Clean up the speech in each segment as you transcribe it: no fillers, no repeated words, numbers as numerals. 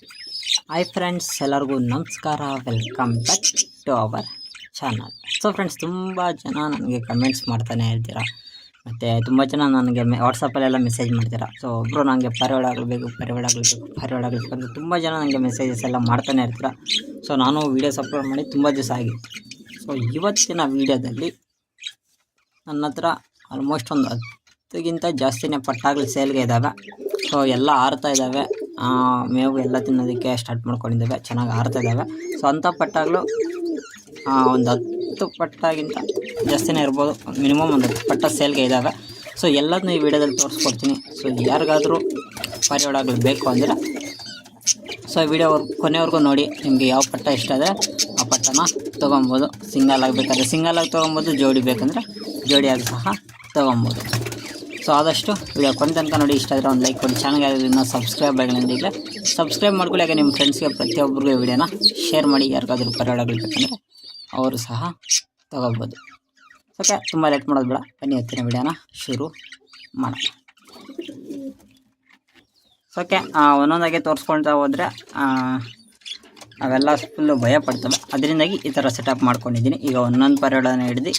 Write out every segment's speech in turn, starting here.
Hi friends, ಎಲ್ಲರಿಗೂ ನಮಸ್ಕಾರ. Welcome back to our channel. So friends, ತುಂಬ ಜನ ನನಗೆ ಕಮೆಂಟ್ಸ್ ಮಾಡ್ತಾನೆ ಇರ್ತೀರಾ, ಮತ್ತು ತುಂಬ ಜನ ನನಗೆ ವಾಟ್ಸಪ್ಪಲ್ಲೆಲ್ಲ ಮೆಸೇಜ್ ಮಾಡ್ತೀರಾ. ಸೊ ಒಬ್ಬರು ನನಗೆ ಪರಿವಾಳ ಆಗಬೇಕು ಅಂತ ತುಂಬ ಜನ ನನಗೆ ಮೆಸೇಜಸ್ ಎಲ್ಲ ಮಾಡ್ತಾನೆ ಇರ್ತೀರಾ. ಸೊ ನಾನು ವೀಡಿಯೋಸ್ ಅಪ್ಲೋಡ್ ಮಾಡಿ ತುಂಬ ದಿವಸ ಆಗಿತ್ತು. ಸೊ ಇವತ್ತಿನ ವೀಡಿಯೋದಲ್ಲಿ ನನ್ನ ಹತ್ರ ಆಲ್ಮೋಸ್ಟ್ ಒಂದು 10ಗಿಂತ ಜಾಸ್ತಿನೇ ಪಟ್ಟಾಗಲಿ ಸೇಲ್ಗೆ ಇದ್ದಾವೆ. ಸೊ ಎಲ್ಲ ಆರ್ತಾ ಇದ್ದಾವೆ, ಮೇವು ಎಲ್ಲ ತಿನ್ನೋದಕ್ಕೆ ಸ್ಟಾರ್ಟ್ ಮಾಡ್ಕೊಂಡಿದ್ದಾವೆ, ಚೆನ್ನಾಗಿ ಆರ್ತಾ ಇದ್ದಾವೆ. ಸೊ ಅಂಥ ಪಟ್ಟಾಗಲು ಒಂದು 10 ಪಟ್ಟಾಗಿಂತ ಜಾಸ್ತಿನೇ ಇರ್ಬೋದು, ಮಿನಿಮಮ್ ಒಂದು 10 ಪಟ್ಟ ಸೇಲ್ಗೆ ಇದ್ದಾವೆ. ಸೊ ಎಲ್ಲದನ್ನೂ ಈ ವಿಡಿಯೋದಲ್ಲಿ ತೋರಿಸ್ಕೊಡ್ತೀನಿ. ಸೊ ಯಾರಿಗಾದರೂ ಪರಿವಾಳಗಳು ಬೇಕು ಅಂದರೆ ಸೊ ವಿಡಿಯೋ ಕೊನೆವರೆಗೂ ನೋಡಿ. ನಿಮಗೆ ಯಾವ ಪಟ್ಟ ಇಷ್ಟ ಆದರೆ ಆ ಪಟ್ಟನ ತೊಗೊಬೋದು. ಸಿಂಗಲ್ ಆಗಬೇಕಾದ್ರೆ ಸಿಂಗಲಾಗಿ ತೊಗೊಬೋದು, ಜೋಡಿ ಬೇಕಂದರೆ ಜೋಡಿಯಾಗಿ ಸಹ ತೊಗೊಬೋದು. ಸೊ ಆದಷ್ಟು ವಿಡಿಯೋ ಕೊನೆ ತನಕ ನೋಡಿ. ಇಷ್ಟ ಆದರೆ ಒಂದು ಲೈಕ್ ಕೊಡಿ. ಚಾನಲ್ಗೆ ಇನ್ನೂ ಸಬ್ಸ್ಕ್ರೈಬ್ ಆಗಿಲ್ಲ ಈಗಲೇ ಸಬ್ಸ್ಕ್ರೈಬ್ ಮಾಡ್ಕೊಳ್ಳಿ. ಹಾಗೆ ನಿಮ್ಮ ಫ್ರೆಂಡ್ಸ್ಗೆ ಪ್ರತಿಯೊಬ್ಬರಿಗೂ ವಿಡಿಯೋನ ಶೇರ್ ಮಾಡಿ. ಯಾರಿಗಾದರೂ ಪರಿವಾಳಗಳು ಬೇಕಂದರೆ ಅವರು ಸಹ ತೊಗೋಬೋದು. ಓಕೆ, ತುಂಬ ಲೇಟ್ ಮಾಡೋದು ಬೇಡ, ಬನ್ನಿ ಇವತ್ತಿನ ವಿಡಿಯೋನ ಶುರು ಮಾಡೋಣ. ಓಕೆ, ಒಂದೊಂದಾಗೆ ತೋರಿಸ್ಕೊಳ್ತಾ ಹೋದರೆ ಅವೆಲ್ಲ ಫುಲ್ಲು ಭಯ ಪಡ್ತವೆ. ಅದರಿಂದಾಗಿ ಈ ಥರ ಸೆಟಪ್ ಮಾಡ್ಕೊಂಡಿದ್ದೀನಿ. ಈಗ ಒಂದೊಂದು ಪರಿವಾಳನ ಹಿಡಿದು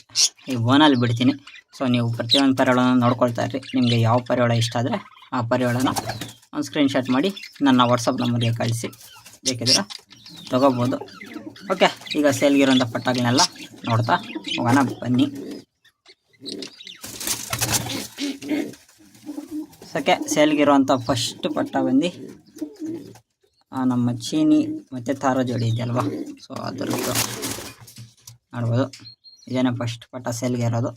ಈ ಬೋನಲ್ಲಿ ಬಿಡ್ತೀನಿ. ಸೊ ನೀವು ಪ್ರತಿಯೊಂದು ಪರಿವಾಳನ ನೋಡ್ಕೊಳ್ತಾ ಇರ್ರಿ. ನಿಮಗೆ ಯಾವ ಪರಿವಾಳ ಇಷ್ಟ ಆದರೆ ಆ ಪರಿವಾಳನ ಒಂದು ಸ್ಕ್ರೀನ್ಶಾಟ್ ಮಾಡಿ ನನ್ನ ವಾಟ್ಸಪ್ ನಂಬರ್ಗೆ ಕಳಿಸಿ, ಬೇಕಿದ್ರೆ ತೊಗೋಬೋದು. ಓಕೆ, ಈಗ ಸೇಲ್ಗಿರೋಂಥ ಪಟ್ಟಗಳನ್ನೆಲ್ಲ ನೋಡ್ತಾ ಹೋಗೋಣ ಬನ್ನಿ. ಓಕೆ, ಸೇಲ್ಗಿರೋಂಥ ಫಸ್ಟ್ ಪಟ್ಟ ಬಂದು ನಮ್ಮ ಚೀನಿ ಮತ್ತು ತಾರ ಜೋಡಿ ಇದೆಯಲ್ವಾ, ಸೊ ಅದರದ್ದು ನೋಡ್ಬೋದು. ಇದೇನೇ ಫಸ್ಟ್ ಪಟ್ಟ ಸೇಲ್ಗೆ ಇರೋದು.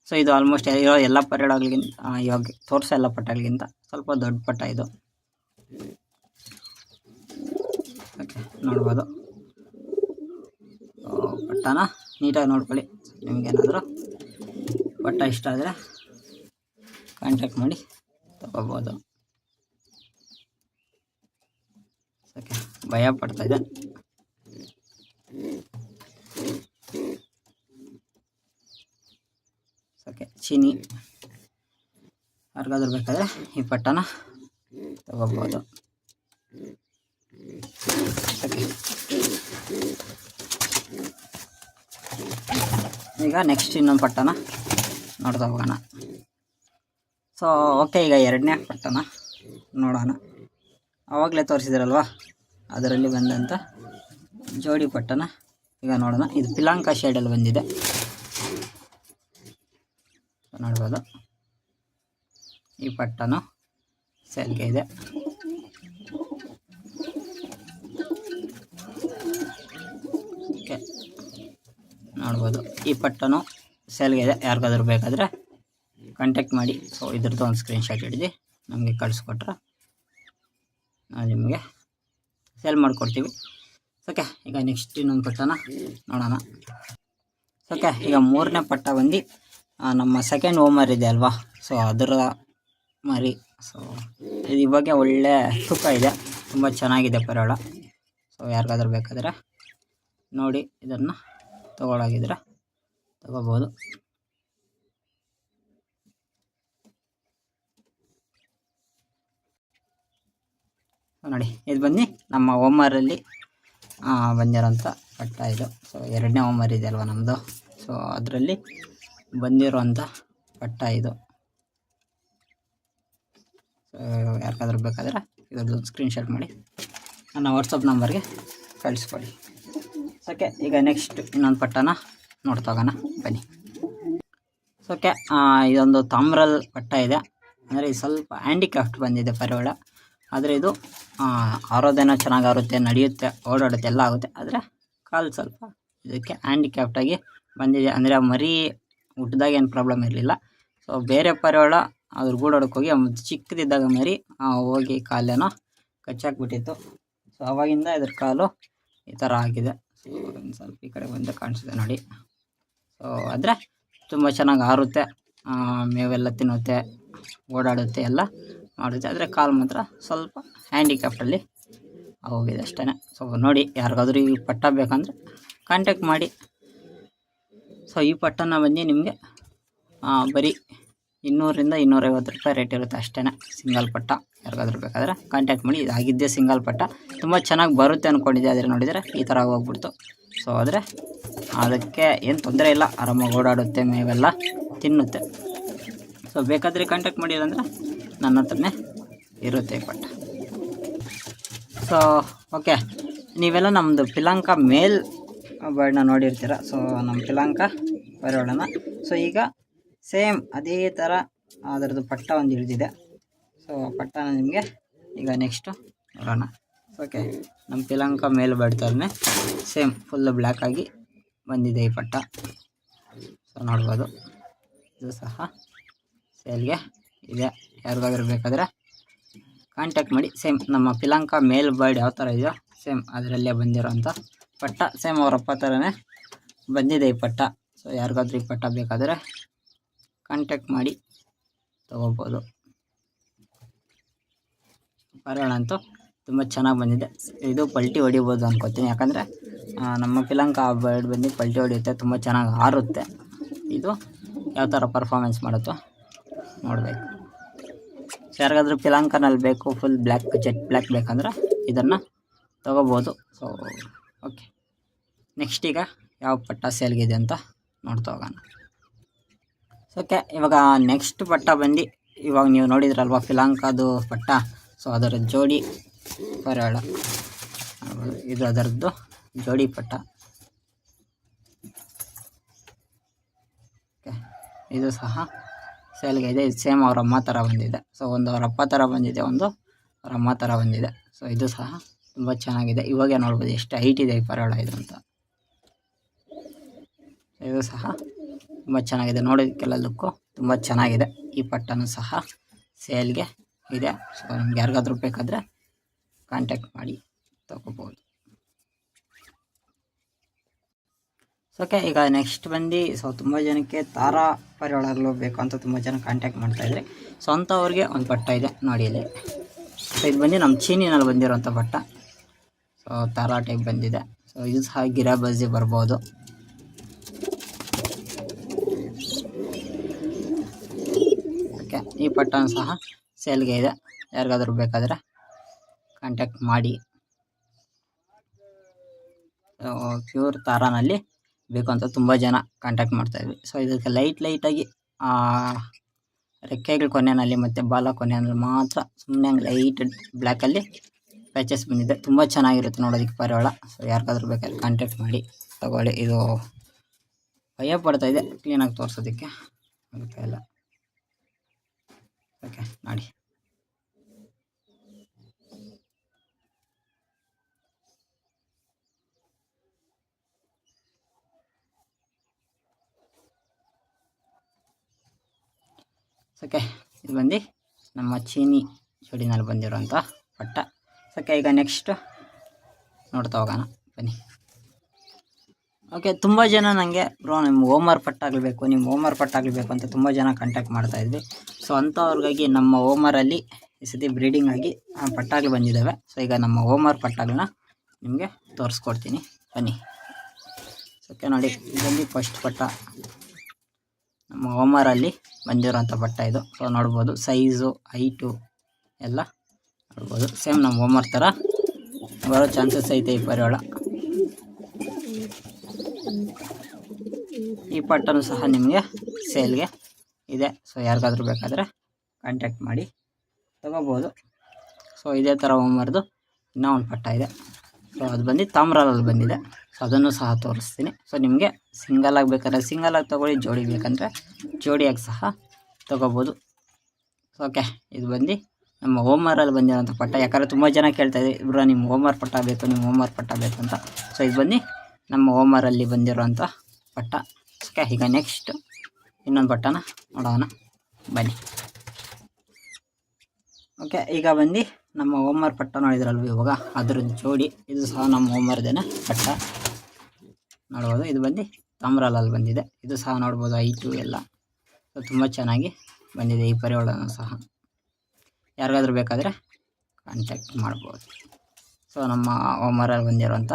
ಸೊ ಇದು ಆಲ್ಮೋಸ್ಟ್ ಇರೋ ಎಲ್ಲ ಪರಿವಾಳಗಳಿಗಿಂತ, ಇವಾಗ ತೋರಿಸೋ ಎಲ್ಲ ಪಟ್ಟಗಳಿಗಿಂತ ಸ್ವಲ್ಪ ದೊಡ್ಡ ಪಟ್ಟ ಇದು. ಓಕೆ, ನೋಡ್ಬೋದು. ಪಟ್ಟನ ನೀಟಾಗಿ ನೋಡ್ಕೊಳ್ಳಿ. ನಿಮಗೇನಾದರೂ ಪಟ್ಟ ಇಷ್ಟ ಆದರೆ ಕಾಂಟ್ಯಾಕ್ಟ್ ಮಾಡಿ ತಗೋಬೋದು. ಓಕೆ, ಭಯ ಪಡ್ತಾಯಿದೆ. ಓಕೆ, ಚೀನಿ ಯಾರಿಗಾದ್ರೂ ಬೇಕಾದರೆ ಈ ಪಟ್ಟನ ತಗೋಬೋದು. ಓಕೆ, ಈಗ ನೆಕ್ಸ್ಟ್ ಇನ್ನೊಂದು ಪಟ್ಟನ ನೋಡ್ತಾ ಹೋಗೋಣ. ಸೊ ಓಕೆ, ಈಗ ಎರಡನೇ ಪಟ್ಟನ ನೋಡೋಣ. ಆವಾಗಲೇ ತೋರಿಸಿದ್ರಲ್ವ, ಅದರಲ್ಲಿ ಬಂದಂಥ ಜೋಡಿ ಪಟ್ಟನ ಈಗ ನೋಡೋಣ. ಇದು ಪಿಲಾಂಕ ಶೇಡಲ್ಲಿ ಬಂದಿದೆ, ನೋಡ್ಬೋದು. ಈ ಪಟ್ಟನು ಸೇಲ್ಗೆ ಇದೆ. ಓಕೆ, ನೋಡ್ಬೋದು. ಈ ಪಟ್ಟನು ಸೇಲ್ಗೆ ಇದೆ. ಯಾರಿಗಾದ್ರೂ ಬೇಕಾದರೆ ಕಾಂಟ್ಯಾಕ್ಟ್ ಮಾಡಿ. ಸೊ ಇದ್ರದ್ದು ಒಂದು ಸ್ಕ್ರೀನ್ಶಾಟ್ ಹಿಡಿದು ನಮಗೆ ಕಳಿಸ್ಕೊಟ್ರೆ ನಾವು ನಿಮಗೆ ಸೇಲ್ ಮಾಡಿಕೊಡ್ತೀವಿ. ಓಕೆ, ಈಗ ನೆಕ್ಸ್ಟ್ ಇನ್ನೊಂದು ಪಟ್ಟನ ನೋಡೋಣ. ಓಕೆ, ಈಗ ಮೂರನೇ ಪಟ್ಟ ಬಂದು ನಮ್ಮ ಸೆಕೆಂಡ್ ಓಮರ್ ಇದೆ ಅಲ್ವಾ, ಸೊ ಅದರ ಮರಿ. ಸೊ ಇದು ಇವಾಗ ಒಳ್ಳೆ ತೂಕ ಇದೆ, ತುಂಬ ಚೆನ್ನಾಗಿದೆ ಪರಿವಾಳ. ಸೊ ಯಾರಿಗಾದ್ರೂ ಬೇಕಾದರೆ ನೋಡಿ, ಇದನ್ನು ತೊಗೊಳಾಗಿದ್ರೆ ತೊಗೋಬೋದು. ನೋಡಿ, ಇದು ಬಂದು ನಮ್ಮ ಓಮರಲ್ಲಿ ಬಂದಿರೋಂಥ ಪಟ್ಟ ಇದು. ಸೊ ಎರಡನೇ ಓಮರ್ ಇದೆ ಅಲ್ವಾ ನಮ್ಮದು, ಸೊ ಅದರಲ್ಲಿ ಬಂದಿರೋಂಥ ಪಟ್ಟ ಇದು. ಸೊ ಯಾರಿಗಾದ್ರೂ ಬೇಕಾದರೆ ಇದೊಂದು ಸ್ಕ್ರೀನ್ಶಾಟ್ ಮಾಡಿ ನನ್ನ ವಾಟ್ಸಪ್ ನಂಬರ್ಗೆ ಕಳಿಸ್ಕೊಡಿ. ಓಕೆ, ಈಗ ನೆಕ್ಸ್ಟ್ ಇನ್ನೊಂದು ಪಟ್ಟನ ನೋಡ್ತಾ ಹೋಗೋಣ ಬನ್ನಿ. ಓಕೆ, ಇದೊಂದು ತಾಮ್ರಲ್ ಪಟ್ಟ ಇದೆ. ಅಂದರೆ ಇದು ಸ್ವಲ್ಪ ಹ್ಯಾಂಡಿಕ್ರಾಫ್ಟ್ ಬಂದಿದೆ ಪರಿವಾಳ. ಆದರೆ ಇದು ಆರೋದೇನೋ ಚೆನ್ನಾಗಿ ಆರುತ್ತೆ, ನಡೆಯುತ್ತೆ, ಓಡಾಡುತ್ತೆ, ಎಲ್ಲ ಆಗುತ್ತೆ. ಆದರೆ ಕಾಲು ಸ್ವಲ್ಪ ಇದಕ್ಕೆ ಹ್ಯಾಂಡಿಕ್ರಾಫ್ಟಾಗಿ ಬಂದಿದೆ. ಅಂದರೆ ಮರಿ ಹುಟ್ಟಿದಾಗ ಏನು ಪ್ರಾಬ್ಲಮ್ ಇರಲಿಲ್ಲ. ಸೊ ಬೇರೆ ಪರಿವಾಳ ಅದ್ರ ಗೂಡೋಡಕ್ಕೆ ಹೋಗಿ ಚಿಕ್ಕದಿದ್ದಾಗ ಮರಿ ಹೋಗಿ ಕಾಲೇನೋ ಕಚ್ಚಾಕ್ಬಿಟ್ಟಿತ್ತು. ಸೊ ಆವಾಗಿಂದ ಇದ್ರ ಕಾಲು ಈ ಥರ ಆಗಿದೆ. ಸೊ ಒಂದು ಸ್ವಲ್ಪ ಈ ಕಡೆ ಬಂದು ಕಾಣಿಸಿದೆ ನೋಡಿ. ಸೊ ಆದರೆ ತುಂಬ ಚೆನ್ನಾಗಿ ಆರುತ್ತೆ, ಮೇವೆಲ್ಲ ತಿನ್ನುತ್ತೆ, ಓಡಾಡುತ್ತೆ, ಎಲ್ಲ ಮಾಡುತ್ತೆ. ಆದರೆ ಕಾಲು ಮಾತ್ರ ಸ್ವಲ್ಪ ಹ್ಯಾಂಡಿಕ್ರಾಫ್ಟಲ್ಲಿ ಹೋಗಿದೆ ಅಷ್ಟೇ. ಸೊ ನೋಡಿ, ಯಾರಿಗಾದ್ರೂ ಈ ಪಟ್ಟ ಬೇಕಂದರೆ ಕಾಂಟ್ಯಾಕ್ಟ್ ಮಾಡಿ. ಸೊ ಈ ಪಟ್ಟನ ಬಂದು ನಿಮಗೆ ಬರೀ 200 ರಿಂದ 250 ರೂಪಾಯಿ ರೇಟ್ ಇರುತ್ತೆ ಅಷ್ಟೇ, ಸಿಂಗಲ್ ಪಟ್ಟ. ಯಾರಿಗಾದ್ರೂ ಬೇಕಾದರೆ ಕಾಂಟ್ಯಾಕ್ಟ್ ಮಾಡಿ. ಇದಾಗಿದ್ದೇ ಸಿಂಗಲ್ ಪಟ್ಟ, ತುಂಬ ಚೆನ್ನಾಗಿ ಬರುತ್ತೆ ಅಂದ್ಕೊಂಡಿದ್ದೆ, ಆದರೆ ನೋಡಿದರೆ ಈ ಥರ ಹೋಗ್ಬಿಡ್ತು. ಸೊ ಆದರೆ ಅದಕ್ಕೆ ಏನು ತೊಂದರೆ ಇಲ್ಲ, ಆರಾಮಾಗಿ ಓಡಾಡುತ್ತೆ, ಮೇವೆಲ್ಲ ತಿನ್ನುತ್ತೆ. ಸೊ ಬೇಕಾದರೆ ಕಾಂಟ್ಯಾಕ್ಟ್ ಮಾಡಿಲ್ಲ ನನ್ನ ಹತ್ರನೇ ಇರುತ್ತೆ ಈ ಪಟ್ಟ. ಸೊ ಓಕೆ, ನೀವೆಲ್ಲ ನಮ್ಮದು ಪಿಲಾಂಕ ಮೇಲ್ ಬರ್ಡ್ನ ನೋಡಿರ್ತೀರ. ಸೊ ನಮ್ಮ ಪಿಲಾಂಕ ಬರೋಳನ. ಸೊ ಈಗ ಸೇಮ್ ಅದೇ ಥರ ಅದರದ್ದು ಪಟ್ಟ ಒಂದು ಹಿಡಿದಿದೆ. ಸೊ ಪಟ್ಟನ ನಿಮಗೆ ಈಗ ನೆಕ್ಸ್ಟು ನೋಡೋಣ. ಓಕೆ, ನಮ್ಮ ಪಿಲಾಂಕ ಮೇಲ್ ಬರ್ಡ್ತಾರೇ ಸೇಮ್ ಫುಲ್ ಬ್ಲ್ಯಾಕ್ ಆಗಿ ಬಂದಿದೆ ಈ ಪಟ್ಟ. ಸೊ ನೋಡ್ಬೋದು, ಇದು ಸಹ ಸೇಲ್ಗೆ ಇದೆ. ಯಾರಿಗಾದ್ರೂ ಬೇಕಾದರೆ ಕಾಂಟ್ಯಾಕ್ಟ್ ಮಾಡಿ. ಸೇಮ್ ನಮ್ಮ ಪಿಲಾಂಕ ಮೇಲ್ ಬರ್ಡ್ ಯಾವ ಥರ ಇದೆಯೋ ಸೇಮ್ ಅದರಲ್ಲೇ ಬಂದಿರೋಂಥ ಪಟ್ಟ. ಸೇಮ್ ಅವ್ರ ಅಪ್ಪ ಥರನೇ ಬಂದಿದೆ ಈ ಪಟ್ಟ. ಸೊ ಯಾರಿಗಾದ್ರೂ ಈ ಪಟ್ಟ ಬೇಕಾದರೆ ಕಾಂಟ್ಯಾಕ್ಟ್ ಮಾಡಿ ತೊಗೋಬೋದು. ಬರೋಣ ಅಂತೂ ತುಂಬ ಚೆನ್ನಾಗಿ ಬಂದಿದೆ. ಇದು ಪಲ್ಟಿ ಹೊಡಿಬೋದು ಅನ್ಕೋತೀನಿ, ಯಾಕಂದರೆ ನಮ್ಮ ಪಿಲಾಂಕ ಬರ್ಡ್ ಬಂದು ಪಲ್ಟಿ ಹೊಡಿಯುತ್ತೆ, ತುಂಬ ಚೆನ್ನಾಗಿ ಹಾರುತ್ತೆ. ಇದು ಯಾವ ಥರ ಪರ್ಫಾಮೆನ್ಸ್ ಮಾಡುತ್ತೋ ನೋಡಬೇಕು. ಸೊ ಯಾರಿಗಾದ್ರೂ ಪಿಲಾಂಕನಲ್ಲಿ ಬೇಕು, ಫುಲ್ ಬ್ಲ್ಯಾಕ್ ಜೆಟ್ ಬ್ಲ್ಯಾಕ್ ಬೇಕಂದ್ರೆ ಇದನ್ನು ತೊಗೋಬೋದು. ಸೊ ಓಕೆ, ನೆಕ್ಸ್ಟ್ ಈಗ ಯಾವ ಪಟ್ಟ ಸೇಲ್ಗಿದೆ ಅಂತ ನೋಡ್ತಾ ಹೋಗೋಣ. ಸೊ ಓಕೆ, ಇವಾಗ ನೆಕ್ಸ್ಟ್ ಪಟ್ಟ ಬಂದು ಇವಾಗ ನೀವು ನೋಡಿದ್ರಲ್ವ ಪಿಲಾಂಕದು ಪಟ್ಟ. ಸೊ ಅದರ ಜೋಡಿ ಪರಿವಾಳ, ಇದು ಅದರದ್ದು ಜೋಡಿ ಪಟ್ಟ. ಓಕೆ, ಇದು ಸಹ ಸೇಲ್ಗೆ ಇದೆ. ಇದು ಸೇಮ್ ಅವ್ರ ಅಮ್ಮ ಥರ ಬಂದಿದೆ. ಸೊ ಒಂದು ಅವ್ರ ಅಪ್ಪ ಥರ ಬಂದಿದೆ, ಒಂದು ಅವ್ರ ಅಮ್ಮ ಥರ ಬಂದಿದೆ. ಸೊ ಇದು ಸಹ ತುಂಬ ಚೆನ್ನಾಗಿದೆ. ಇವಾಗೇ ನೋಡ್ಬೋದು ಎಷ್ಟು ಹೈಟ್ ಇದೆ ಈ ಪರಿವಾಳ ಇದು ಅಂತ. ಇದು ಸಹ ತುಂಬ ಚೆನ್ನಾಗಿದೆ, ನೋಡೋದಕ್ಕೆಲ್ಲ ಲುಕ್ಕು ತುಂಬ ಚೆನ್ನಾಗಿದೆ. ಈ ಪಟ್ಟನೂ ಸಹ ಸೇಲ್ಗೆ ಇದೆ. ಸೊ ನಿಮ್ಗೆ ಯಾರಿಗಾದ್ರೂ ಬೇಕಾದರೆ ಕಾಂಟ್ಯಾಕ್ಟ್ ಮಾಡಿ ತಗೋಬೋದು. ಸೊ ಓಕೆ, ಈಗ ನೆಕ್ಸ್ಟ್ ಬಂದು ಸೊ ತುಂಬ ಜನಕ್ಕೆ ತಾರಾ ಪರಿವಾಳಗಳು ಬೇಕು ಅಂತ ತುಂಬ ಜನ ಕಾಂಟ್ಯಾಕ್ಟ್ ಮಾಡ್ತಾಯಿದ್ರೆ. ಸೊ ಅಂಥವ್ರಿಗೆ ಒಂದು ಪಟ್ಟ ಇದೆ ನೋಡಿ ಇಲ್ಲಿ. ಸೊ ಇದು ಬಂದು ನಮ್ಮ ಚೀನಿನಲ್ಲಿ ಬಂದಿರೋಂಥ ಪಟ್ಟ. ಸೊ ತಾರಾ ಟೈಪ್ ಬಂದಿದೆ. ಸೊ ಇದು ಸಹ ಗಿರಾಬಾಜಿ ಬರ್ಬೋದು. ಓಕೆ, ಈ ಪಟ್ಟನ ಸಹ ಸೇಲ್ಗೆ ಇದೆ. ಯಾರಿಗಾದ್ರೂ ಬೇಕಾದರೆ ಕಾಂಟ್ಯಾಕ್ಟ್ ಮಾಡಿ. ಪ್ಯೂರ್ ತಾರಾನಲ್ಲಿ ಬೇಕು ಅಂತ ತುಂಬ ಜನ ಕಾಂಟ್ಯಾಕ್ಟ್ ಮಾಡ್ತಾಯಿದ್ವಿ. ಸೊ ಇದಕ್ಕೆ ಲೈಟಾಗಿ ರೆಕ್ಕೆಗಳ ಕೊನೆಯಲ್ಲಿ ಮತ್ತು ಬಾಲ ಕೊನೆಯಲ್ಲಿ ಮಾತ್ರ ಸುಮ್ಮನೆ ಹಂಗೆ ಲೈಟ್ ಬ್ಲ್ಯಾಕಲ್ಲಿ ಪ್ಯಾಚಸ್ ಬಂದಿದೆ. ತುಂಬ ಚೆನ್ನಾಗಿರುತ್ತೆ ನೋಡೋದಕ್ಕೆ ಪರಿವಾಳ. ಸೊ ಯಾರಿಗಾದ್ರೂ ಬೇಕಾದ್ರೆ ಕಾಂಟ್ಯಾಕ್ಟ್ ಮಾಡಿ ತಗೊಳ್ಳಿ. ಇದು ಭಯ ಪಡ್ತಾಯಿದೆ ಕ್ಲೀನಾಗಿ ತೋರಿಸೋದಕ್ಕೆ ಅದಕ್ಕೆ ಎಲ್ಲ. ಓಕೆ ನೋಡಿ, ಓಕೆ ಇದು ಬಂದು ನಮ್ಮ ಚೀನಿ ಜೋಡಿನಲ್ಲಿ ಬಂದಿರೋಂಥ ಪಟ್ಟ. ಓಕೆ, ಈಗ ನೆಕ್ಸ್ಟ್ ನೋಡ್ತಾ ಹೋಗೋಣ ಬನ್ನಿ. ಓಕೆ, ತುಂಬ ಜನ ನನಗೆ ಬ್ರೋ ನಿಮ್ಮ ಹೋಮರ್ ಪಟ್ಟ ಆಗಬೇಕು, ನಿಮ್ಮ ಹೋಮರ್ ಪಟ್ಟ ಆಗಬೇಕು ಅಂತ ತುಂಬ ಜನ ಕಾಂಟ್ಯಾಕ್ಟ್ ಮಾಡ್ತಾಯಿದ್ವಿ. ಸೊ ಅಂಥವ್ರಿಗಾಗಿ ನಮ್ಮ ಹೋಮರಲ್ಲಿ ಈ ಸತಿ ಬ್ರೀಡಿಂಗ್ ಆಗಿ ಪಟ್ಟಾಗಳು ಬಂದಿದ್ದಾವೆ. ಸೊ ಈಗ ನಮ್ಮ ಹೋಮರ್ ಪಟ್ಟಾಗಳನ್ನ ನಿಮಗೆ ತೋರಿಸ್ಕೊಡ್ತೀನಿ ಬನ್ನಿ. ಓಕೆ ನೋಡಿ, ಇದರಲ್ಲಿ ಫಸ್ಟ್ ಪಟ್ಟ ನಮ್ಮ ಹೋಮರಲ್ಲಿ ಬಂದಿರೋಂಥ ಪಟ್ಟ ಇದು. ಸೊ ನೋಡ್ಬೋದು ಸೈಜು ಹೈಟು ಎಲ್ಲ ನೋಡ್ಬೋದು. ಸೇಮ್ ನಮ್ಮ ಹೋಮರ್ ಥರ ಬರೋ ಚಾನ್ಸಸ್ ಐತೆ ಈ ಪರಿವಾಳ. ಈ ಪಟ್ಟನೂ ಸಹ ನಿಮಗೆ ಸೇಲ್ಗೆ ಇದೆ. ಸೊ ಯಾರಿಗಾದ್ರೂ ಬೇಕಾದರೆ ಕಾಂಟ್ಯಾಕ್ಟ್ ಮಾಡಿ ತಗೋಬೋದು. ಸೊ ಇದೇ ಥರ ಹೋಮರ್ದು ಇನ್ನೂ ಒಂದು ಪಟ್ಟ ಇದೆ. ಸೊ ಅದು ಬಂದು ತಾಮ್ರಲ್ಲಿ ಬಂದಿದೆ. ಸೊ ಅದನ್ನು ಸಹ ತೋರಿಸ್ತೀನಿ. ಸೊ ನಿಮಗೆ ಸಿಂಗಲಾಗಿ ಬೇಕಾದ್ರೆ ಸಿಂಗಲಾಗಿ ತೊಗೊಳ್ಳಿ, ಜೋಡಿ ಬೇಕಂದರೆ ಜೋಡಿಯಾಗಿ ಸಹ ತೊಗೋಬೋದು. ಓಕೆ, ಇದು ಬಂದು ನಮ್ಮ ಹೋಮರಲ್ಲಿ ಬಂದಿರೋಂಥ ಪಟ್ಟ. ಯಾಕಂದರೆ ತುಂಬ ಜನ ಕೇಳ್ತಾಯಿದ್ರಿ ಇಬ್ಬರು ನಿಮ್ಮ ಹೋಮರ್ ಪಟ್ಟ ಬೇಕು, ನಿಮ್ಮ ಹೋಮರ್ ಪಟ್ಟ ಬೇಕು ಅಂತ. ಸೊ ಇದು ಬಂದು ನಮ್ಮ ಹೋಮರಲ್ಲಿ ಬಂದಿರೋಂಥ ಪಟ್ಟ. ಓಕೆ, ಈಗ ನೆಕ್ಸ್ಟ್ ಇನ್ನೊಂದು ಪಟ್ಟನ ನೋಡೋಣ ಬನ್ನಿ. ಓಕೆ, ಈಗ ಬಂದು ನಮ್ಮ ಹೋಮರ್ ಪಟ್ಟ ನೋಡಿದ್ರಲ್ವ ಇವಾಗ ಅದ್ರ ಜೋಡಿ. ಇದು ಸಹ ನಮ್ಮ ಹೋಮರ್ದೇನೆ ಪಟ್ಟ ನೋಡ್ಬೋದು. ಇದು ಬಂದು ತಾಮ್ರಲ್ಲಿ ಬಂದಿದೆ. ಇದು ಸಹ ನೋಡ್ಬೋದು ಹೈಟು ಎಲ್ಲ. ಸೊ ತುಂಬ ಚೆನ್ನಾಗಿ ಬಂದಿದೆ ಈ ಪರಿವಾಳನೂ ಸಹ. ಯಾರಿಗಾದ್ರೂ ಬೇಕಾದರೆ ಕಾಂಟ್ಯಾಕ್ಟ್ ಮಾಡ್ಬೋದು. ಸೊ ನಮ್ಮ ಹೋಮರಲ್ಲಿ ಬಂದಿರೋಂಥ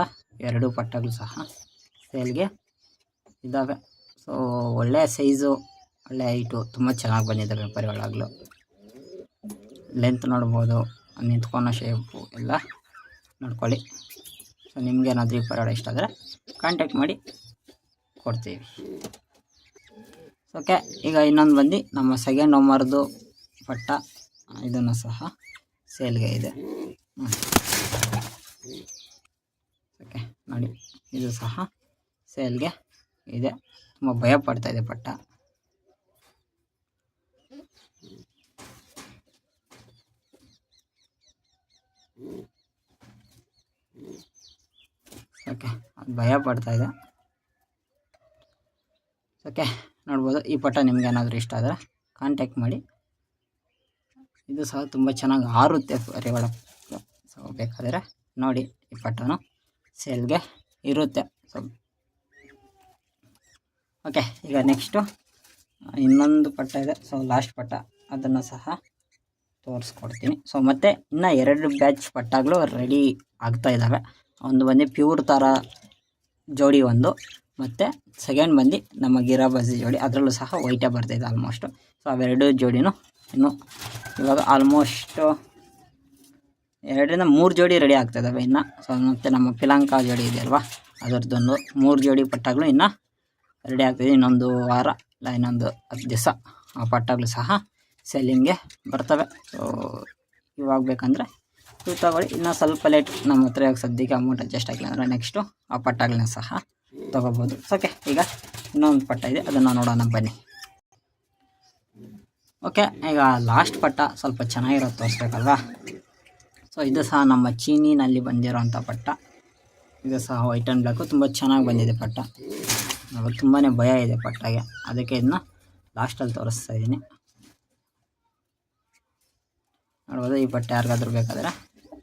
ಎರಡೂ ಪಟ್ಟಗಳು ಸಹ ಸೇಲ್ಗೆ ಇದ್ದಾವೆ. ಸೊ ಒಳ್ಳೆಯ ಸೈಜು, ಒಳ್ಳೆಯ ಹೈಟು, ತುಂಬ ಚೆನ್ನಾಗಿ ಬಂದಿದ್ದಾವೆ ಪರಿವಾಳಗಳು. ಲೆಂತ್ ನೋಡ್ಬೋದು, ನಿಂತ್ಕೊಳೋ ಶೇಪು ಎಲ್ಲ ನೋಡ್ಕೊಳ್ಳಿ. ಸೊ ನಿಮ್ಗೇನಾದರೂ ಈ ಪರಾಡ ಇಷ್ಟ ಆದರೆ ಕಾಂಟ್ಯಾಕ್ಟ್ ಮಾಡಿ ಕೊಡ್ತೀವಿ. ಓಕೆ, ಈಗ ಇನ್ನೊಂದು ಬಂದು ನಮ್ಮ ಸೆಕೆಂಡ್ ಹೋಮರ್ದು ಪಟ್ಟ, ಇದನ್ನು ಸಹ ಸೇಲ್ಗೆ ಇದೆ. ಓಕೆ ನೋಡಿ, ಇದು ಸಹ ಸೇಲ್ಗೆ ಇದೆ. ತುಂಬ ಭಯ ಪಡ್ತಾ ಇದೆ ಪಟ್ಟ. ಓಕೆ, ಅದು ಭಯ ಪಡ್ತಾ ಇದೆ. ಓಕೆ ನೋಡ್ಬೋದು. ಈ ಪಟ್ಟ ನಿಮ್ಗೆ ಏನಾದರೂ ಇಷ್ಟ ಆದರೆ ಕಾಂಟ್ಯಾಕ್ಟ್ ಮಾಡಿ. ಇದು ಸಹ ತುಂಬ ಚೆನ್ನಾಗಿ ಆರುತ್ತೆ ಪರಿವಾಳ. ಸೊ ಬೇಕಾದರೆ ನೋಡಿ, ಈ ಪಟ್ಟನು ಸೇಲ್ಗೆ ಇರುತ್ತೆ. ಸೊ ಓಕೆ, ಈಗ ನೆಕ್ಸ್ಟು ಇನ್ನೊಂದು ಪಟ್ಟ ಇದೆ. ಸೊ ಲಾಸ್ಟ್ ಪಟ್ಟ, ಅದನ್ನು ಸಹ ತೋರಿಸ್ಕೊಡ್ತೀನಿ. ಸೊ ಮತ್ತು ಇನ್ನೂ 2 ಬ್ಯಾಚ್ ಪಟ್ಟಗಳು ರೆಡಿ ಆಗ್ತಾ ಇದ್ದಾವೆ. ಒಂದು ಬಂದು ಪ್ಯೂರ್ ಥರ ಜೋಡಿ ಒಂದು, ಮತ್ತು ಸೆಕೆಂಡ್ ಬಂದು ನಮ್ಮ ಗಿರಾಬಾಜಿ ಜೋಡಿ, ಅದರಲ್ಲೂ ಸಹ ವೈಟೇ ಬರ್ತಾಯಿದೆ ಆಲ್ಮೋಸ್ಟು. ಸೊ ಅವೆರಡು ಜೋಡಿನೂ ಇನ್ನು ಇವಾಗ ಆಲ್ಮೋಸ್ಟು 2ರಿಂದ 3 ಜೋಡಿ ರೆಡಿ ಆಗ್ತಾಯಿದ್ದಾವೆ ಇನ್ನು. ಸೊ ಮತ್ತು ನಮ್ಮ ಪಿಲಾಂಕ ಜೋಡಿ ಇದೆಯಲ್ವ, ಅದರದ್ದೊಂದು 3 ಜೋಡಿ ಪಟ್ಟಗಳು ಇನ್ನು ರೆಡಿ ಆಗ್ತಾಯಿದೆ. ಇನ್ನೊಂದು ವಾರ ಇಲ್ಲ ಇನ್ನೊಂದು 10 ದಿವಸ ಆ ಪಟ್ಟಗಳು ಸಹ ಸೆಲ್ಲಿಂಗ್ಗೆ ಬರ್ತವೆ. ಸೊ ಇವಾಗ ಬೇಕಂದರೆ ಇವು ತಗೊಳ್ಳಿ. ಇನ್ನೂ ಸ್ವಲ್ಪ ಲೇಟ್, ನಮ್ಮ ಹತ್ರ ಇವಾಗ ಸದ್ಯಕ್ಕೆ ಅಮೌಂಟ್ ಅಡ್ಜಸ್ಟ್ ಆಗಿಲ್ಲ ಅಂದರೆ ನೆಕ್ಸ್ಟು ಆ ಪಟ್ಟಗಳನ್ನ ಸಹ ತೊಗೋಬೋದು. ಓಕೆ, ಈಗ ಇನ್ನೊಂದು ಪಟ್ಟ ಇದೆ, ಅದನ್ನು ನೋಡೋಣ ಬನ್ನಿ. ಓಕೆ, ಈಗ ಲಾಸ್ಟ್ ಪಟ್ಟ ಸ್ವಲ್ಪ ಚೆನ್ನಾಗಿರೋದು ತೋರಿಸ್ಬೇಕಲ್ವಾ. ಸೊ ಇದು ಸಹ ನಮ್ಮ ಚೀನಿನಲ್ಲಿ ಬಂದಿರೋಂಥ ಪಟ್ಟ. ಇದು ಸಹ ವೈಟ್ ಆ್ಯಂಡ್ ಬ್ಲ್ಯಾಕು ತುಂಬ ಚೆನ್ನಾಗಿ ಬಂದಿದೆ ಪಟ್ಟ. ನನಗೆ ತುಂಬಾ ಭಯ ಇದೆ ಪಟ್ಟಗೆ, ಅದಕ್ಕೆ ಇದನ್ನ ಲಾಸ್ಟಲ್ಲಿ ತೋರಿಸ್ತಾ ಇದ್ದೀನಿ. ನೋಡ್ಬೋದು. ಈ ಪಟ್ಟ ಯಾರಿಗಾದ್ರೂ ಬೇಕಾದರೆ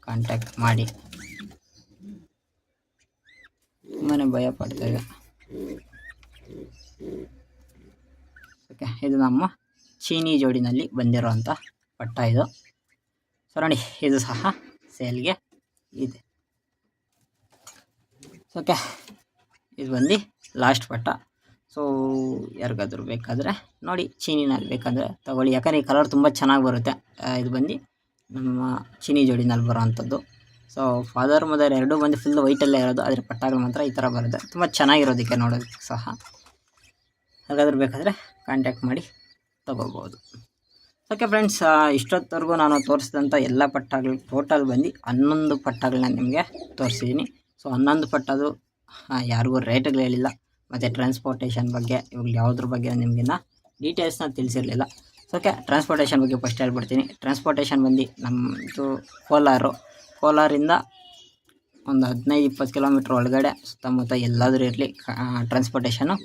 ಕಾಂಟ್ಯಾಕ್ಟ್ ಮಾಡಿ. ತುಂಬಾ ಭಯ ಪಡ್ತಾ ಇದೆ. ಓಕೆ, ಇದು ನಮ್ಮ ಚೀನಿ ಜೋಡಿನಲ್ಲಿ ಬಂದಿರೋವಂಥ ಪಟ್ಟ ಇದು. ಸೊ ನೋಡಿ, ಇದು ಸಹ ಸೇಲ್ಗೆ ಇದೆ. ಓಕೆ, ಇದು ಬಂದು ಲಾಸ್ಟ್ ಪಟ್ಟ. ಸೊ ಯಾರಿಗಾದ್ರೂ ಬೇಕಾದರೆ ನೋಡಿ, ಚೀನಿನಲ್ಲಿ ಬೇಕಂದರೆ ತಗೊಳ್ಳಿ. ಯಾಕಂದರೆ ಈ ಕಲರ್ ತುಂಬ ಚೆನ್ನಾಗಿ ಬರುತ್ತೆ. ಇದು ಬಂದು ನಮ್ಮ ಚೀನಿ ಜೋಡಿನಲ್ಲಿ ಬರೋವಂಥದ್ದು. ಸೊ ಫಾದರ್ ಮದರ್ ಎರಡೂ ಬಂದು ಫುಲ್ ವೈಟಲ್ಲೇ ಇರೋದು, ಆದರೆ ಪಟ್ಟಗಳು ಮಾತ್ರ ಈ ಥರ ಬರುತ್ತೆ. ತುಂಬ ಚೆನ್ನಾಗಿರೋದಕ್ಕೆ ನೋಡೋದಕ್ಕೆ ಸಹ. ಹಾಗಾದ್ರೂ ಬೇಕಾದರೆ ಕಾಂಟ್ಯಾಕ್ಟ್ ಮಾಡಿ ತಗೋಬೋದು. ಓಕೆ ಫ್ರೆಂಡ್ಸ್, ಇಷ್ಟೊತ್ತವರೆಗೂ ನಾನು ತೋರಿಸಿದಂಥ ಎಲ್ಲ ಪಟ್ಟಗಳು ಟೋಟಲ್ ಬಂದು 11 ಪಟ್ಟಗಳನ್ನ ನಿಮಗೆ ತೋರಿಸಿದ್ದೀನಿ. ಸೊ 11 ಪಟ್ಟದು ಯಾರಿಗೂ ರೇಟ್ಗಳು ಹೇಳಿಲ್ಲ, ಮತ್ತು ಟ್ರಾನ್ಸ್ಪೋರ್ಟೇಷನ್ ಬಗ್ಗೆ ಇವಾಗ ಯಾವುದ್ರ ಬಗ್ಗೆ ನಿಮಗಿನ್ನ ಡೀಟೇಲ್ಸ್ನ ತಿಳಿಸಿರಲಿಲ್ಲ. ಸೊ ಓಕೆ, ಟ್ರಾನ್ಸ್ಪೋರ್ಟೇಷನ್ ಬಗ್ಗೆ ಫಸ್ಟ್ ಹೇಳ್ಬಿಡ್ತೀನಿ. ಟ್ರಾನ್ಸ್ಪೋರ್ಟೇಷನ್ ಬಂದು ನಮ್ಮದು ಕೋಲಾರಿಂದ ಒಂದು 15-20 ಕಿಲೋಮೀಟ್ರ್ ಒಳಗಡೆ ಸುತ್ತಮುತ್ತ ಎಲ್ಲಾದರೂ ಇರಲಿ ಟ್ರಾನ್ಸ್ಪೋರ್ಟೇಷನ್ನು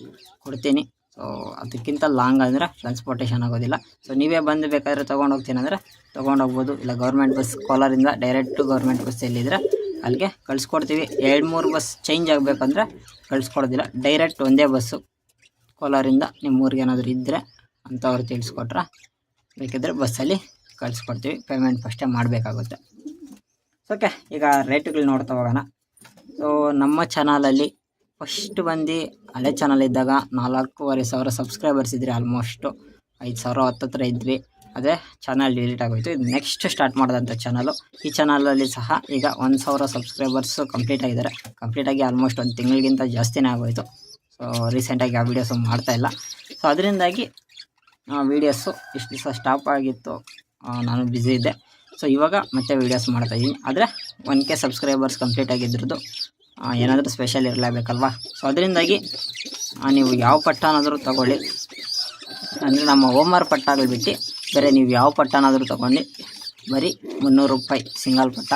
ಕೊಡ್ತೀನಿ. ಸೊ ಅದಕ್ಕಿಂತ ಲಾಂಗ್ ಅಂದರೆ ಟ್ರಾನ್ಸ್ಪೋರ್ಟೇಷನ್ ಆಗೋದಿಲ್ಲ. ಸೊ ನೀವೇ ಬಂದು ಬೇಕಾದರೆ ತೊಗೊಂಡೋಗ್ತೀನಿ ಅಂದರೆ ತೊಗೊಂಡೋಗ್ಬೋದು. ಇಲ್ಲ ಗೌರ್ಮೆಂಟ್ ಬಸ್ ಕೋಲಾರಿಂದ ಡೈರೆಕ್ಟು ಗೌರ್ಮೆಂಟ್ ಬಸ್ ಎಲ್ಲಿದ್ದರೆ ಅಲ್ಲಿಗೆ ಕಳಿಸ್ಕೊಡ್ತೀವಿ. 2-3 ಬಸ್ ಚೇಂಜ್ ಆಗಬೇಕಂದ್ರೆ ಕಳಿಸ್ಕೊಡೋದಿಲ್ಲ. ಡೈರೆಕ್ಟ್ ಒಂದೇ ಬಸ್ಸು ಕೋಲಾರಿಂದ ನಿಮ್ಮ ಊರಿಗೆ ಏನಾದರೂ ಇದ್ದರೆ ಅಂಥವ್ರು ತಿಳಿಸ್ಕೊಟ್ರೆ ಬೇಕಿದ್ದರೆ ಬಸ್ಸಲ್ಲಿ ಕಳಿಸ್ಕೊಡ್ತೀವಿ. ಪೇಮೆಂಟ್ ಫಸ್ಟೇ ಮಾಡಬೇಕಾಗುತ್ತೆ. ಓಕೆ, ಈಗ ರೇಟುಗಳು ನೋಡ್ತಾ ಹೋಗೋಣ. ಸೊ ನಮ್ಮ ಚಾನಲಲ್ಲಿ ಫಸ್ಟ್ ಬಂದು ಹಳೆ ಚಾನಲ್ ಇದ್ದಾಗ 4,500 ಸಬ್ಸ್ಕ್ರೈಬರ್ಸ್ ಇದ್ದರೆ, ಆಲ್ಮೋಸ್ಟು 5,000 ಹತ್ತತ್ರ ಇದ್ವಿ. ಅದೇ ಚಾನಲ್ ಡಿಲೀಟ್ ಆಗೋಯಿತು. ಇದು ನೆಕ್ಸ್ಟ್ ಸ್ಟಾರ್ಟ್ ಮಾಡಿದಂಥ ಚಾನಲು. ಈ ಚಾನಲಲ್ಲಿ ಸಹ ಈಗ 1,000 ಸಬ್ಸ್ಕ್ರೈಬರ್ಸು ಕಂಪ್ಲೀಟ್ ಆಗಿದ್ದಾರೆ. ಕಂಪ್ಲೀಟಾಗಿ ಆಲ್ಮೋಸ್ಟ್ 1 ತಿಂಗಳಿಗಿಂತ ಜಾಸ್ತಿನೇ ಆಗೋಯಿತು. ಸೊ ರೀಸೆಂಟಾಗಿ ಆ ವೀಡಿಯೋಸು ಮಾಡ್ತಾಯಿಲ್ಲ. ಸೊ ಅದರಿಂದಾಗಿ ವೀಡಿಯೋಸು ಇಷ್ಟು ದಿವಸ ಸ್ಟಾಪ್ ಆಗಿತ್ತು, ನಾನು ಬ್ಯುಸಿ ಇದ್ದೆ. ಸೊ ಇವಾಗ ಮತ್ತೆ ವೀಡಿಯೋಸ್ ಮಾಡ್ತಾಯಿದ್ದೀನಿ. ಆದರೆ 1K ಸಬ್ಸ್ಕ್ರೈಬರ್ಸ್ ಕಂಪ್ಲೀಟ್ ಆಗಿದ್ರದ್ದು ಏನಾದರೂ ಸ್ಪೆಷಲ್ ಇರಲೇಬೇಕಲ್ವಾ. ಸೊ ಅದರಿಂದಾಗಿ ನೀವು ಯಾವ ಪಟ್ಟನಾದರೂ ತೊಗೊಳ್ಳಿ, ಅಂದರೆ ನಮ್ಮ ಹೋಮರ್ ಪಟ್ಟಗಳು ಬಿಟ್ಟು ಬೇರೆ ನೀವು ಯಾವ ಪಟ್ಟನಾದರೂ ತೊಗೊಂಡು ಬರೀ 300 ರೂಪಾಯಿ ಸಿಂಗಲ್ ಪಟ್ಟ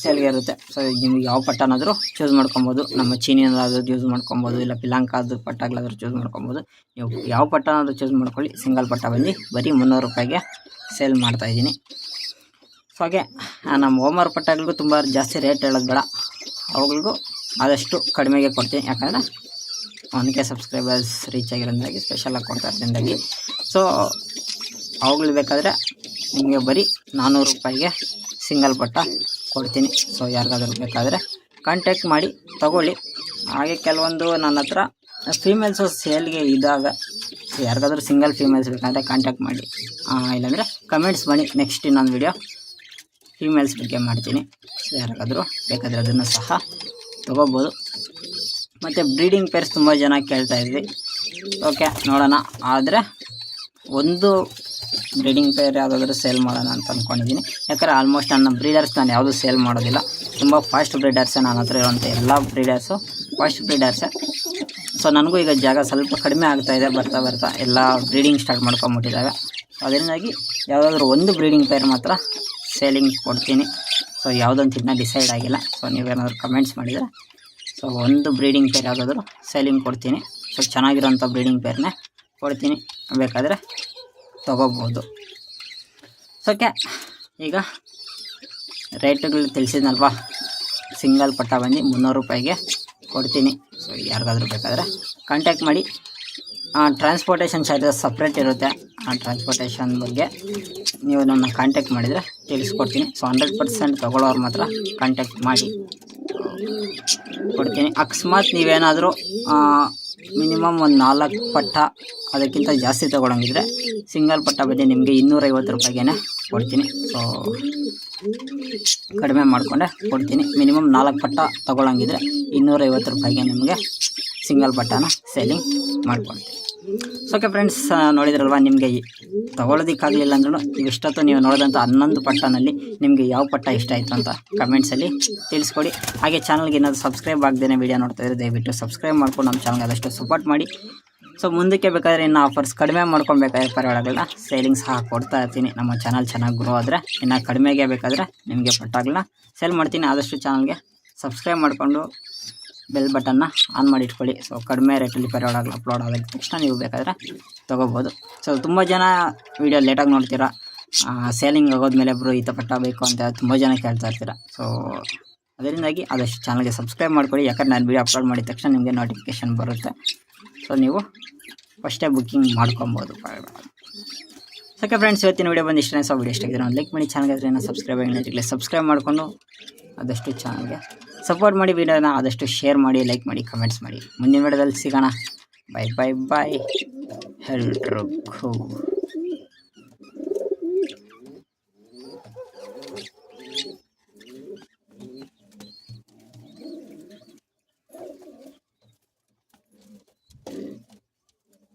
ಸೇಲ್ಗೆ ಇರುತ್ತೆ. ಸೊ ನಿಮಗೆ ಯಾವ ಪಟ್ಟನಾದರೂ ಚೂಸ್ ಮಾಡ್ಕೊಬೋದು. ನಮ್ಮ ಚೀನಿಯಲ್ಲಾದರೂ ಚೂಸ್ ಮಾಡ್ಕೊಬೋದು, ಇಲ್ಲ ಪಿಲಾಂಕಾದ ಪಟ್ಟಗಳಾದರೂ ಚೂಸ್ ಮಾಡ್ಕೊಬೋದು. ನೀವು ಯಾವ ಪಟ್ಟನಾದರೂ ಚೂಸ್ ಮಾಡ್ಕೊಳ್ಳಿ. ಸಿಂಗಲ್ ಪಟ್ಟ ಬಂದು ಬರೀ 300 ರೂಪಾಯಿಗೆ ಸೇಲ್ ಮಾಡ್ತಾಯಿದ್ದೀನಿ. ಸೊ ಹಾಗೆ ನಮ್ಮ ಹೋಮರ್ ಪಟ್ಟಗಳಿಗೂ ತುಂಬ ಜಾಸ್ತಿ ರೇಟ್ ಹೇಳೋದು ಬೇಡ, ಅವುಗಳಿಗೂ ಆದಷ್ಟು ಕಡಿಮೆಗೆ ಕೊಡ್ತೀನಿ. ಯಾಕಂದರೆ 1K ಸಬ್ಸ್ಕ್ರೈಬರ್ಸ್ ರೀಚ್ ಆಗಿರೋದ್ರಿಂದಾಗಿ ಸ್ಪೆಷಲಾಗಿ ಕೊಡ್ತಾ ಇರೋದ್ರಿಂದಾಗಿ. ಸೊ ಅವುಗಳು ಬೇಕಾದರೆ ನಿಮಗೆ ಬರೀ 400 ರೂಪಾಯಿಗೆ ಸಿಂಗಲ್ ಪಟ್ಟ ಕೊಡ್ತೀನಿ. ಸೊ ಯಾರಿಗಾದ್ರೂ ಬೇಕಾದರೆ ಕಾಂಟ್ಯಾಕ್ಟ್ ಮಾಡಿ ತಗೊಳ್ಳಿ. ಹಾಗೆ ಕೆಲವೊಂದು ನನ್ನ ಹತ್ರ ಫೀಮೇಲ್ಸು ಸೇಲ್ಗೆ ಇದ್ದಾಗ ಸೊ ಯಾರಿಗಾದ್ರೂ ಸಿಂಗಲ್ ಫೀಮೇಲ್ಸ್ ಬೇಕಂದರೆ ಕಾಂಟ್ಯಾಕ್ಟ್ ಮಾಡಿ, ಇಲ್ಲಾಂದರೆ ಕಮೆಂಟ್ಸ್ ಮಾಡಿ, ನೆಕ್ಸ್ಟ್ ಇನ್ನೊಂದು ವಿಡಿಯೋ ಫೀಮೇಲ್ಸ್ ಬಗ್ಗೆ ಮಾಡ್ತೀನಿ. ಸೊ ಯಾರಿಗಾದರೂ ಬೇಕಾದರೆ ಅದನ್ನು ಸಹ ತೊಗೋಬೋದು. ಮತ್ತು ಬ್ರೀಡಿಂಗ್ ಪೇರ್ಸ್ ತುಂಬ ಜನ ಕೇಳ್ತಾ ಇದ್ವಿ. ಓಕೆ, ನೋಡೋಣ. ಆದರೆ ಒಂದು ಬ್ರೀಡಿಂಗ್ ಪೇರ್ ಯಾವುದಾದ್ರೂ ಸೇಲ್ ಮಾಡೋಣ ಅಂತ ಅಂದ್ಕೊಂಡಿದ್ದೀನಿ. ಯಾಕಂದರೆ ಆಲ್ಮೋಸ್ಟ್ ನನ್ನ ಬ್ರೀಡರ್ಸ್ ನಾನು ಯಾವುದೂ ಸೇಲ್ ಮಾಡೋದಿಲ್ಲ. ತುಂಬ ಫಾಸ್ಟ್ ಬ್ರೀಡರ್ಸೇ ನನ್ನ ಹತ್ರ ಇರುವಂಥ ಎಲ್ಲ ಬ್ರೀಡರ್ಸು ಫಾಸ್ಟ್ ಬ್ರೀಡರ್ಸೇ. ಸೊ ನನಗೂ ಈಗ ಜಾಗ ಸ್ವಲ್ಪ ಕಡಿಮೆ ಆಗ್ತಾಯಿದೆ, ಬರ್ತಾ ಎಲ್ಲ ಬ್ರೀಡಿಂಗ್ ಸ್ಟಾರ್ಟ್ ಮಾಡ್ಕೊಂಬಿಟ್ಟಿದ್ದಾವೆ. ಸೊ ಅದರಿಂದಾಗಿ ಯಾವುದಾದ್ರೂ ಒಂದು ಬ್ರೀಡಿಂಗ್ ಪೇರ್ ಮಾತ್ರ ಸೇಲಿಂಗ್ ಕೊಡ್ತೀನಿ. ಸೊ ಯಾವುದಂತ ಇನ್ನೂ ಡಿಸೈಡ್ ಆಗಿಲ್ಲ. ಸೊ ನೀವೇನಾದರೂ ಕಮೆಂಟ್ಸ್ ಮಾಡಿದರೆ ಸೊ ಒಂದು ಬ್ರೀಡಿಂಗ್ ಪೇರ್ ಯಾವುದಾದ್ರೂ ಸೇಲಿಂಗ್ ಕೊಡ್ತೀನಿ. ಸೊ ಚೆನ್ನಾಗಿರೋಂಥ ಬ್ರೀಡಿಂಗ್ ಪೇರ್ನೇ ಕೊಡ್ತೀನಿ, ಬೇಕಾದರೆ ತೊಗೋಬೋದು. ಓಕೆ, ಈಗ ರೇಟುಗಳು ತಿಳಿಸಿದ್ನಲ್ವಾ. ಸಿಂಗಲ್ ಪಟ್ಟ ಬಂದು 300 ರೂಪಾಯಿಗೆ ಕೊಡ್ತೀನಿ. ಸೊ ಯಾರಿಗಾದ್ರೂ ಬೇಕಾದರೆ ಕಾಂಟ್ಯಾಕ್ಟ್ ಮಾಡಿ. ಟ್ರಾನ್ಸ್ಪೋರ್ಟೇಷನ್ ಚಾರ್ಜಸ್ ಸಪ್ರೇಟ್ ಇರುತ್ತೆ. ಆ ಟ್ರಾನ್ಸ್ಪೋರ್ಟೇಷನ್ ಬಗ್ಗೆ ನೀವು ನನ್ನ ಕಾಂಟ್ಯಾಕ್ಟ್ ಮಾಡಿದರೆ ತಿಳಿಸ್ಕೊಡ್ತೀನಿ. ಸೊ 100% ತೊಗೊಳ್ಳೋರು ಮಾತ್ರ ಕಾಂಟ್ಯಾಕ್ಟ್ ಮಾಡಿ ಕೊಡ್ತೀನಿ. ಅಕಸ್ಮಾತ್ ನೀವೇನಾದರೂ ಮಿನಿಮಮ್ ಒಂದು 4 ಪಟ್ಟ ಅದಕ್ಕಿಂತ ಜಾಸ್ತಿ ತೊಗೊಳಂಗಿದ್ರೆ ಸಿಂಗಲ್ ಪಟ್ಟ ಬಗ್ಗೆ ನಿಮಗೆ 250 ರೂಪಾಯಿಗೆ ಕೊಡ್ತೀನಿ. ಸೊ ಕಡಿಮೆ ಮಾಡಿಕೊಂಡೆ ಕೊಡ್ತೀನಿ. ಮಿನಿಮಮ್ 4 ಪಟ್ಟ ತೊಗೊಳಂಗಿದ್ರೆ 250 ರೂಪಾಯಿಗೆ ನಿಮಗೆ ಸಿಂಗಲ್ ಪಟ್ಟನ ಸೇಲಿಂಗ್ ಮಾಡ್ಕೊಡ್ತೀನಿ. ಸೊ ಓಕೆ ಫ್ರೆಂಡ್ಸ್, ನೋಡಿದ್ರಲ್ವ, ನಿಮಗೆ ತೊಗೊಳೋದಕ್ಕಾಗಲಿಲ್ಲ ಅಂದ್ರೂ ಇಷ್ಟೊತ್ತು ನೀವು ನೋಡಿದಂಥ 11 ಪಟ್ಟನಲ್ಲಿ ನಿಮಗೆ ಯಾವ ಪಟ್ಟ ಇಷ್ಟ ಆಯಿತು ಅಂತ ಕಮೆಂಟ್ಸಲ್ಲಿ ತಿಳಿಸ್ಕೊಡಿ. ಹಾಗೆ ಚಾನಲ್ಗೆ ಏನಾದರೂ ಸಬ್ಸ್ಕ್ರೈಬ್ ಆಗದೇ ವಿಡಿಯೋ ನೋಡ್ತಾಯಿದ್ರೆ ದಯವಿಟ್ಟು ಸಬ್ಸ್ಕ್ರೈಬ್ ಮಾಡ್ಕೊಂಡು ನಮ್ಮ ಚಾನಲ್ಗೆ ಆದಷ್ಟು ಸಪೋರ್ಟ್ ಮಾಡಿ. ಸೊ ಮುಂದಕ್ಕೆ ಬೇಕಾದರೆ ಇನ್ನು ಆಫರ್ಸ್ ಕಡಿಮೆ ಮಾಡ್ಕೊಬೇಕಾದ್ರೆ ಪರವಾಗಿಲ್ಲ, ಸೇಲಿಂಗ್ ಸಹ ಕೊಡ್ತಾ ಇರ್ತೀನಿ. ನಮ್ಮ ಚಾನಲ್ ಚೆನ್ನಾಗಿ ಗ್ರೋ ಆದರೆ ಇನ್ನು ಕಡಿಮೆಗೆ ಬೇಕಾದರೆ ನಿಮಗೆ ಪಟ್ಟಾಗಳನ್ನ ಸೇಲ್ ಮಾಡ್ತೀನಿ. ಆದಷ್ಟು ಚಾನಲ್ಗೆ ಸಬ್ಸ್ಕ್ರೈಬ್ ಮಾಡಿಕೊಂಡು ಬೆಲ್ ಬಟನ್ನ ಆನ್ ಮಾಡಿ ಇಟ್ಕೊಳ್ಳಿ. ಸೊ ಕಡಿಮೆ ರೇಟಲ್ಲಿ ಪರವಾಗಿಲ್ಲ ಅಪ್ಲೋಡ್ ಆದ ತಕ್ಷಣ ನೀವು ಬೇಕಾದರೆ ತೊಗೋಬೋದು. ಸೊ ತುಂಬ ಜನ ವೀಡಿಯೋ ಲೇಟಾಗಿ ನೋಡ್ತೀರಾ, ಸೇಲಿಂಗ್ ಆಗೋದ್ಮೇಲೆ ಬ್ರೋ ಈ ಪಟ್ಟ ಬೇಕು ಅಂತ ತುಂಬ ಜನ ಕೇಳ್ತಾ ಇರ್ತೀರ. ಸೊ ಅದರಿಂದಾಗಿ ಆದಷ್ಟು ಚಾನಲ್ಗೆ ಸಬ್ಸ್ಕ್ರೈಬ್ ಮಾಡ್ಕೊಳ್ಳಿ. ಯಾಕಂದರೆ ನಾನು ವೀಡಿಯೋ ಅಪ್ಲೋಡ್ ಮಾಡಿದ ತಕ್ಷಣ ನಿಮಗೆ ನೋಟಿಫಿಕೇಷನ್ ಬರುತ್ತೆ. ಸೊ ನೀವು ಫಸ್ಟೇ ಬುಕ್ಕಿಂಗ್ ಮಾಡ್ಕೊಬೋದು. ಓಕೆ ಫ್ರೆಂಡ್ಸ್, ಇವತ್ತಿನ ವೀಡಿಯೋ ಬಂದು ಇಷ್ಟನೇ. ಸೊ ವೀಡಿಯೋ ಇಷ್ಟ ಆಗಿದ್ರೆ ಒಂದು ಲೈಕ್ ಮಾಡಿ, ಚಾನಲ್ಗೆ ಆದರೆ ಸಬ್ಸ್ಕ್ರೈಬ್ ಆಗಿಲ್ಲ ಸಬ್ಸ್ಕ್ರೈಬ್ ಮಾಡಿಕೊಂಡು ಆದಷ್ಟು ಚಾನಲ್ಗೆ ಸಪೋರ್ಟ್ ಮಾಡಿ. ವೀಡಿಯೋನ ಆದಷ್ಟು ಶೇರ್ ಮಾಡಿ, ಲೈಕ್ ಮಾಡಿ, ಕಮೆಂಟ್ಸ್ ಮಾಡಿ. ಮುಂದಿನ ವೀಡಿಯೋದಲ್ಲಿ ಸಿಗೋಣ. ಬಾಯ್. ಎಲ್ರಿಗೂ